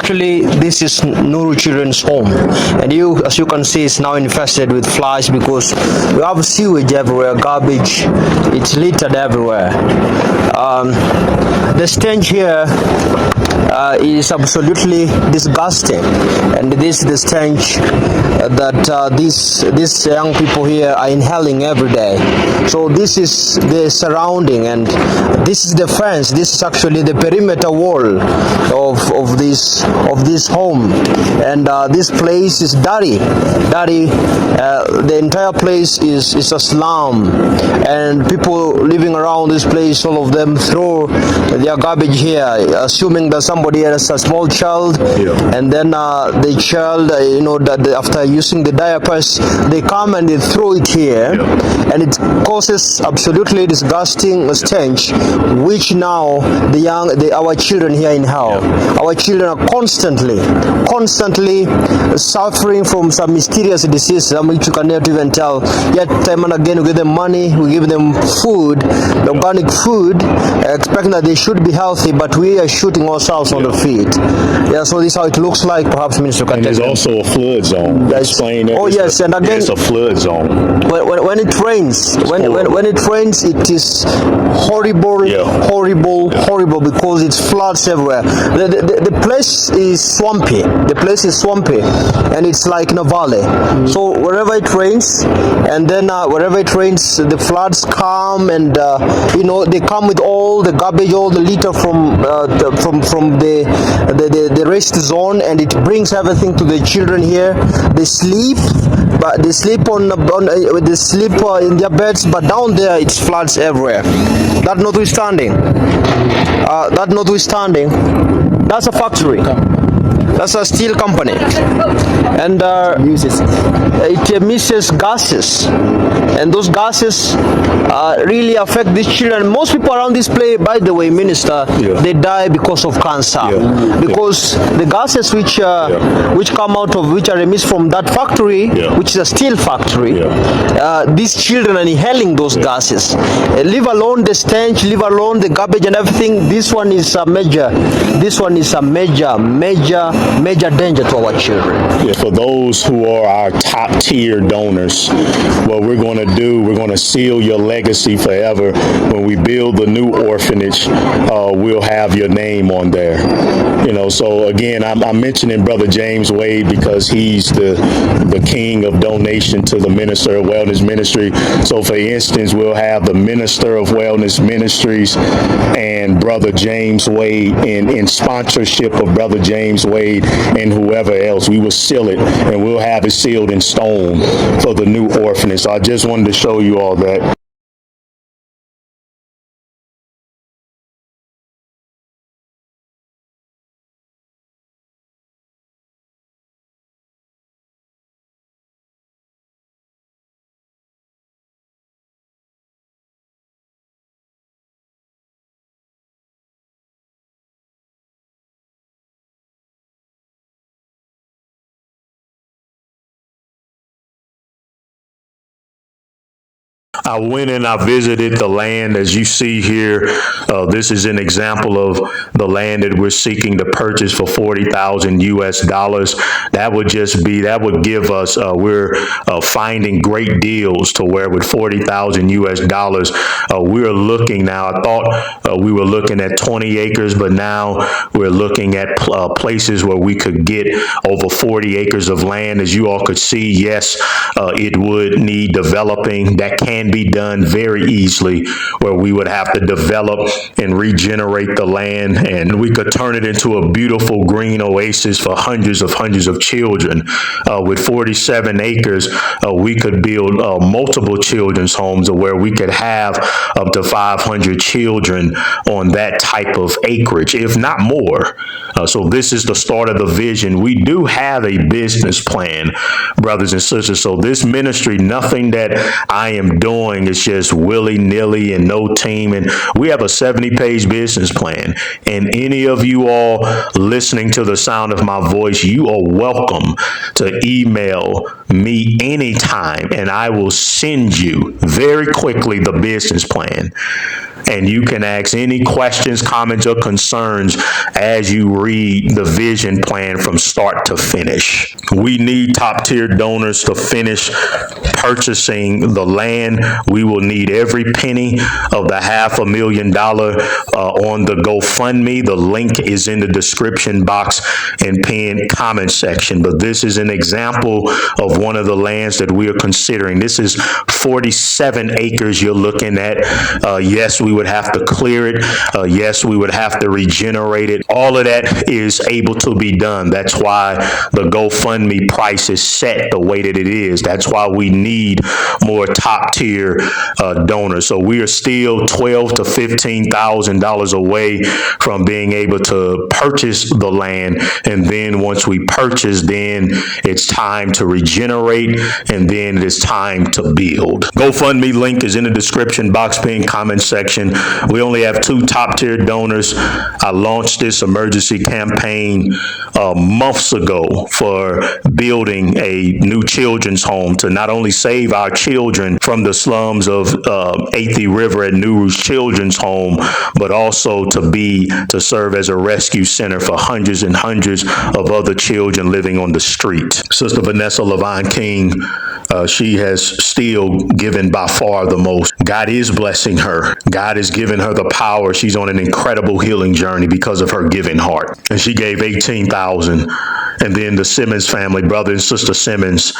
Actually, this is Nuru Children's home, and as you can see, it's now infested with flies because we have sewage everywhere, garbage, it's littered everywhere. The stench here is absolutely disgusting, and this is the stench that these young people here are inhaling every day. So this is the surrounding, and this is the fence. This is actually the perimeter wall of this home, and this place is dirty. The entire place is a slum, and people living around this place, all of them throw their garbage here, assuming that somebody has a small child, and then the child, that after using the diapers, they come and they throw it here, and it causes absolutely disgusting stench, which now our children here inhale. Our children are constantly suffering from some mysterious disease, which you cannot even tell. Yet time and again we give them money, we give them food, organic food, expecting that they should be healthy, but we are shooting ourselves on the feet. So this is how it looks like. Perhaps Minister can tell. And there's also a flood zone. Explain that. Oh yes, and again, it's a flood zone. When it rains, when it rains, it is horrible, horrible, because it's floods everywhere. The place is swampy. The place is swampy, and it's like in a valley. So wherever it rains, and then wherever it rains, the floods come, and they come with all the garbage, all the litter from the rest zone, and it brings everything to the children here. They sleep, but they sleep in their beds, but down there it's floods everywhere. That notwithstanding, that's a factory. That's a steel company, and it emisses gases, and those gases really affect these children. Most people around this place, by the way, Minister, they die because of cancer, because the gases which come out of, which are emitted from that factory, which is a steel factory, these children are inhaling those gases. Leave alone the stench, leave alone the garbage and everything. This one is a major danger to our children. For those who are our top tier donors, what we're going to do, we're going to seal your legacy forever. When we build the new orphanage, we'll have your name on there. So again, I'm mentioning Brother James Wade because he's the king of donation to the Minister of Wellness Ministry. So for instance, we'll have the Minister of Wellness Ministries and Brother James Wade in sponsorship of Brother James Wade and whoever else. We will seal it, and we'll have it sealed in stone for the new orphanage. So I just wanted to show you all that. I went and I visited the land. As you see here, this is an example of the land that we're seeking to purchase for $40,000 US. That would give us, we're finding great deals to where with $40,000 US, we're looking now. I thought we were looking at 20 acres, but now we're looking at places where we could get over 40 acres of land. As you all could see, yes, it would need developing. That can be done very easily, where we would have to develop and regenerate the land, and we could turn it into a beautiful green oasis for hundreds of children. With 47 acres, we could build multiple children's homes where we could have up to 500 children on that type of acreage, if not more. So this is the start of the vision. We do have a business plan, brothers and sisters. So this ministry, nothing that I am doing is just willy-nilly and no team. And we have a 70-page business plan. And any of you all listening to the sound of my voice, you are welcome to email me anytime, and I will send you very quickly the business plan. and you can ask any questions, comments, or concerns as you read the vision plan from start to finish. We need top tier donors to finish purchasing the land. We will need every penny of the $500,000 on the GoFundMe. The link is in the description box and pinned comment section. But this is an example of one of the lands that we are considering. This is 47 acres you're looking at. Yes, we would have to clear it. Yes, we would have to regenerate it. All of that is able to be done. That's why the GoFundMe price is set the way that it is. That's why we need more top tier donors. So we are still $12,000 to $15,000 away from being able to purchase the land. And then once we purchase, then it's time to regenerate, and then it's time to build. GoFundMe link is in the description box, pinned comment section. We only have 2 top tier donors. I launched this emergency campaign months ago for building a new children's home to not only save our children from the slums of 8th River at New Rouge Children's Home, but also to serve as a rescue center for hundreds and hundreds of other children living on the street. Sister Vanessa Levine King, she has still given by far the most. God is blessing her. God has given her the power. She's on an incredible healing journey because of her giving heart. And she gave $18,000. And then the Simmons family, brother and sister Simmons,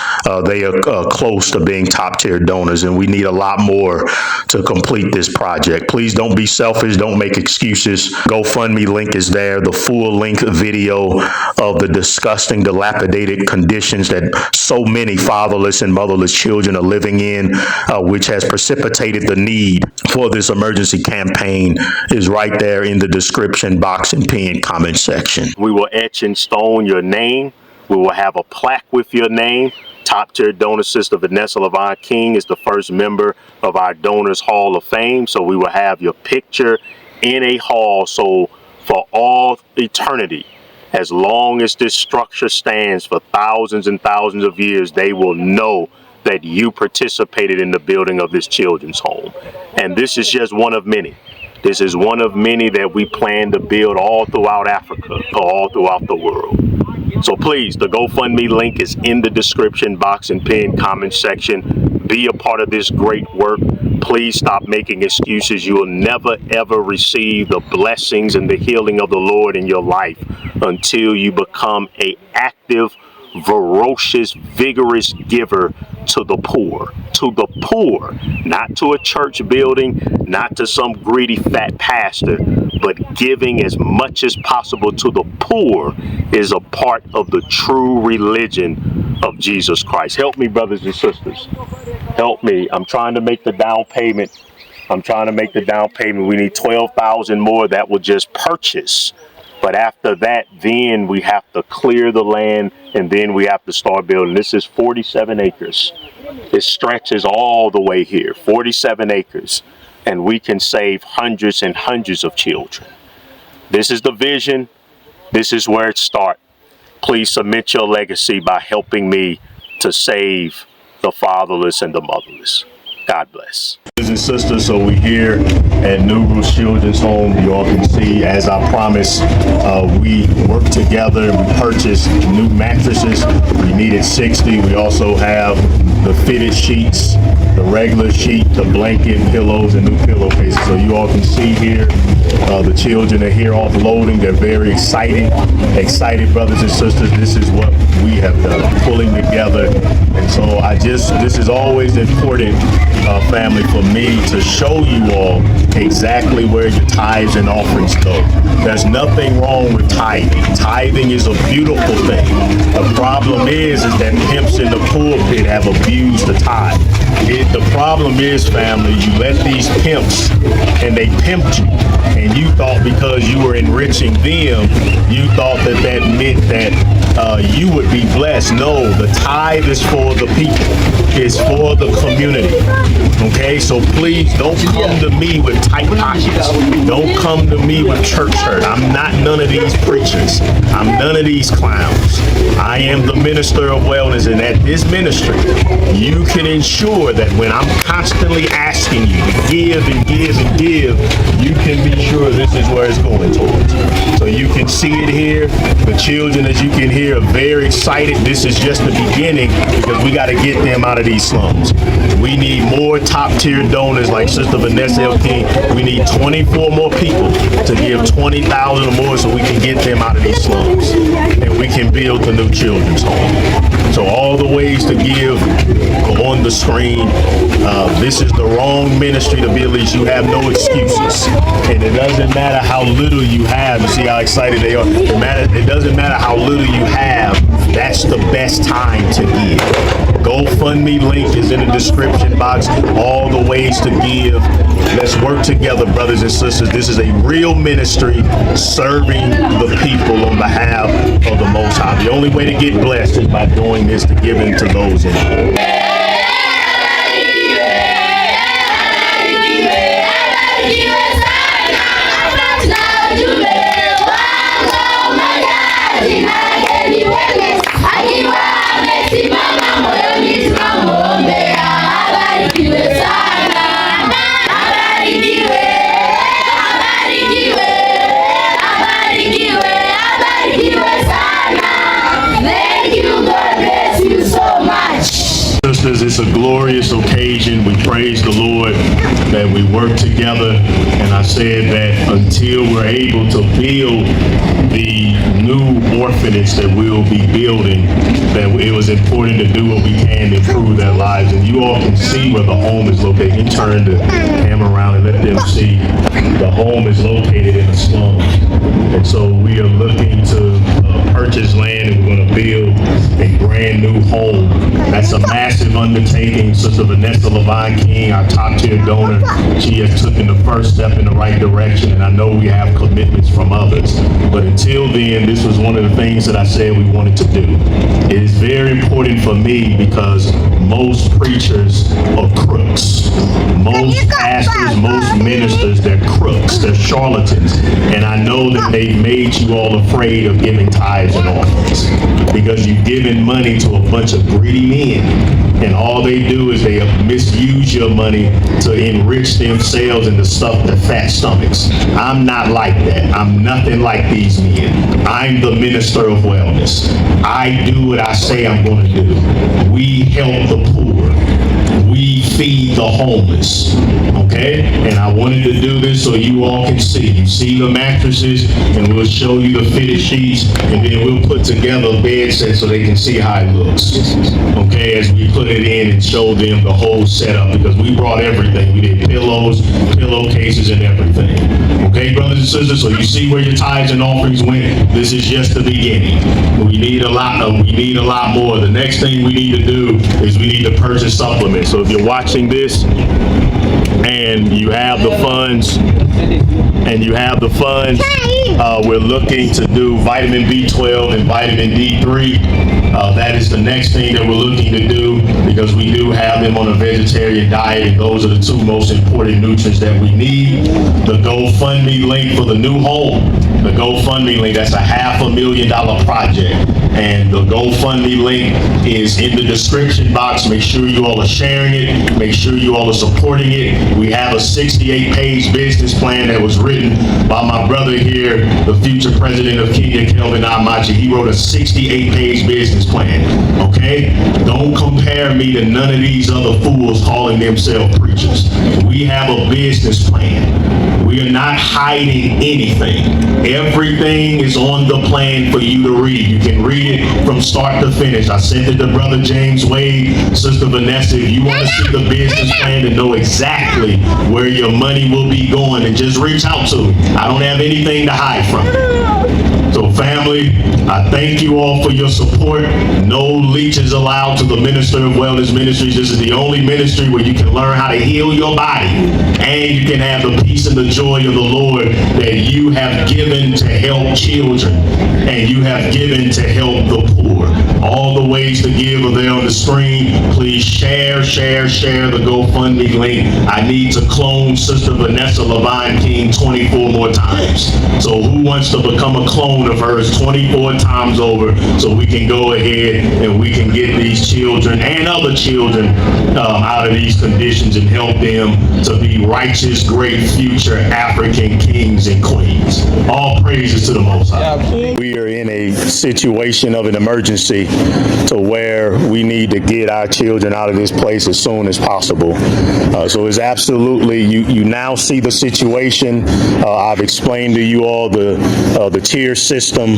they are close to being top tier donors, and we need a lot more to complete this project. Please don't be selfish. Don't make excuses. GoFundMe link is there. The full length video of the disgusting, dilapidated conditions that so many fatherless and motherless children are living in, which has precipitated the need for this emergency campaign, is right there in the description box and pinned comment section. We will etch in stone your name. We will have a plaque with your name. Top tier donor Sister Vanessa Levine King is the first member of our Donors Hall of Fame. So we will have your picture in a hall. So for all eternity, as long as this structure stands for thousands and thousands of years, they will know that you participated in the building of this children's home. And this is just one of many. This is one of many that we plan to build all throughout Africa, all throughout the world. So please, the GoFundMe link is in the description box and pinned comment section. Be a part of this great work. Please stop making excuses. You will never, ever receive the blessings and the healing of the Lord in your life until you become an active, ferocious, vigorous giver to the poor, not to a church building, not to some greedy fat pastor, but giving as much as possible to the poor is a part of the true religion of Jesus Christ. Help me, brothers and sisters. Help me. I'm trying to make the down payment. We need 12,000 more that will just purchase. But after that, then we have to clear the land, and then we have to start building. This is 47 acres. It stretches all the way here, 47 acres. And we can save hundreds and hundreds of children. This is the vision. This is where it starts. Please submit your legacy by helping me to save the fatherless and the motherless. God bless. Brothers and sisters, so we're here at New Rouge Children's Home. You all can see, as I promised, we worked together and we purchased new mattresses. We needed 60. We also have the fitted sheets, the regular sheet, the blanket, pillows, and new pillowcases. So you all can see here, the children are here offloading. They're very excited, brothers and sisters. This is what we have done, pulling together. And so this is always important, family, for me to show you all exactly where your tithes and offerings go. There's nothing wrong with tithing. Tithing is a beautiful thing. The problem is that pimps in the pulpit have abused the tithe. The problem is, family, you let these pimps, and they pimped you, and you thought because you were enriching them, you thought that meant that you would be blessed. No, the tithe is for the people. It's for the community. Okay, so please don't come to me with tight pockets. Don't come to me with church hurt. I'm not none of these preachers. I'm none of these clowns. I am the minister of wellness, and at this ministry, you can ensure that when I'm constantly asking you to give and give and give, you can be sure this is where it's going towards. So you can see it here. The children, as you can hear, are very excited. This is just the beginning because we got to get them out of these slums. We need more top-tier donors like Sister Vanessa L. King. We need 24 more people to give 20,000 or more so we can get them out of these slums and we can build the new children's home. So all the ways to give are on the screen. This is the wrong ministry to be at least. You have no excuses. And it doesn't matter how little you have. You see how excited they are. It doesn't matter how little you have. That's the best time to give. GoFundMe link is in the description box. All the ways to give. Let's work together, brothers and sisters. This is a real ministry serving the people on behalf of the Most High. The only way to get blessed is by doing this, to giving to those in need. Sisters, it's a glorious occasion. We praise the Lord that we work together. And I said that until we're able to build the new orphanage that we'll be building, that it was important to do what we can to improve their lives. And you all can see where the home is located. You can turn the camera around and let them see. The home is located in the slums. And so we are looking to purchase land, and we're going to build a brand new home. That's a massive undertaking. Sister Vanessa Levine King, our top tier donor, she has taken the first step in the right direction, and I know we have commitments from others. But until then, this was one of the things that I said we wanted to do. It is very important for me because most preachers are crooks. Most pastors, most ministers, they're crooks. They're charlatans. And I know that they've made you all afraid of giving tithes and offerings because you've given money to a bunch of greedy men. And all they do is they misuse your money to enrich themselves and to stuff their fat stomachs. I'm not like that. I'm nothing like these men. I'm the minister of wellness. I do what I say I'm going to do. We help the poor. We feed the homeless, okay? And I wanted to do this so you all can see. You see the mattresses, and we'll show you the fitted sheets, and then we'll put together a bed set so they can see how it looks, okay? As we put it in and show them the whole setup, because we brought everything. We did pillows, pillowcases, and everything, okay, brothers and sisters? So you see where your tithes and offerings went. This is just the beginning. We need a lot more. The next thing we need to do is we need to purchase supplements. So if you're watching this and you have the funds, we're looking to do vitamin B12 and vitamin D3. That is the next thing that we're looking to do because we do have them on a vegetarian diet, and those are the two most important nutrients that we need. The GoFundMe link for the new home. The GoFundMe link, that's a $500,000 project. And the GoFundMe link is in the description box. Make sure you all are sharing it. Make sure you all are supporting it. We have a 68-page business plan that was written by my brother here, the future president of Kenya, Kelvin Amachi. He wrote a 68-page business plan, okay? Don't compare me to none of these other fools calling themselves preachers. We have a business plan. We are not hiding anything. Everything is on the plan for you to read. You can read it from start to finish. I sent it to Brother James Wade, Sister Vanessa. If you want to see the business plan to know exactly where your money will be going, and just reach out to me. I don't have anything to hide from you. So family, I thank you all for your support. No leeches allowed to the Minister of Wellness Ministries. This is the only ministry where you can learn how to heal your body, and you can have the peace and the joy of the Lord that you have given to help children, and you have given to help the poor. All the ways to give are there on the screen. Please share the GoFundMe link. I need to clone Sister Vanessa Levine King 24 more times. So who wants to become a clone of her hers 24 times over, so we can go ahead and we can get these children and other children out of these conditions and help them to be righteous, great future African kings and queens. All praises to the Most High. We are in a situation of an emergency to where we need to get our children out of this place as soon as possible. So it's absolutely, you now see the situation. I've explained to you all the tier system.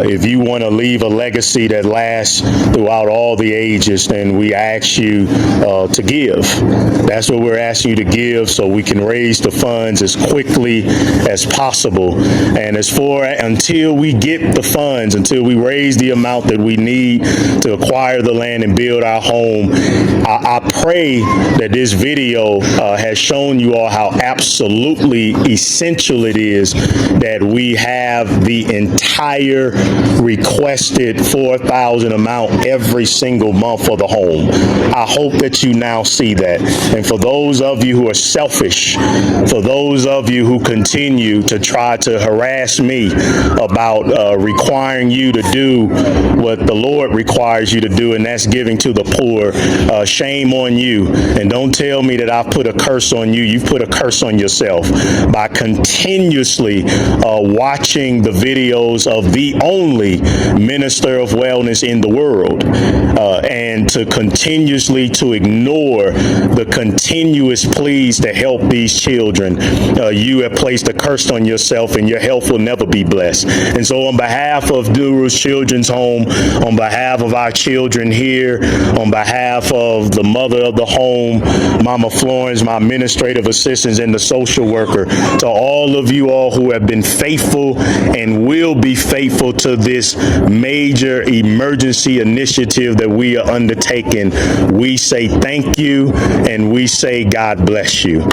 If you want to leave a legacy that lasts throughout all the ages, then we ask you to give. That's what we're asking you to give, so we can raise the funds as quickly as possible. And until we get the funds, until we raise the amount that we need to acquire the land and build our home, I pray that this video has shown you all how absolutely essential it is that we have the entire requested 4,000 amount every single month for the home. I hope that you now see that. And for those of you who are selfish, for those of you who continue to try to harass me about requiring you to do what the Lord requires you to do, and that's giving to the poor, shame on you. And don't tell me that I've put a curse on you. You've put a curse on yourself by continuously watching the videos of the only minister of wellness in the world, and to continuously to ignore the continuous pleas to help these children. You have placed a curse on yourself, and your health will never be blessed. And so on behalf of Duru's Children's Home, on behalf of our children here, on behalf of the mother of the home, Mama Florence, my administrative assistants, and the social worker, to all of you all who have been faithful and will be faithful to this major emergency initiative that we are undertaking, we say thank you, and we say God bless you.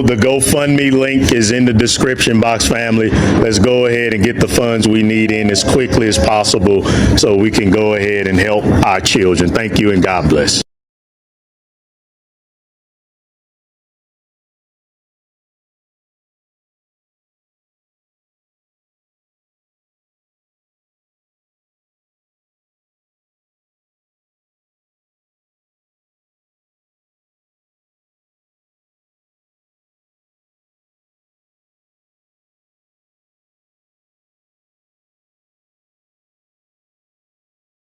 The GoFundMe link is in the description box, family. Let's go ahead and get the funds we need in as quickly as possible so we can go ahead and help our children. Thank you, and God bless.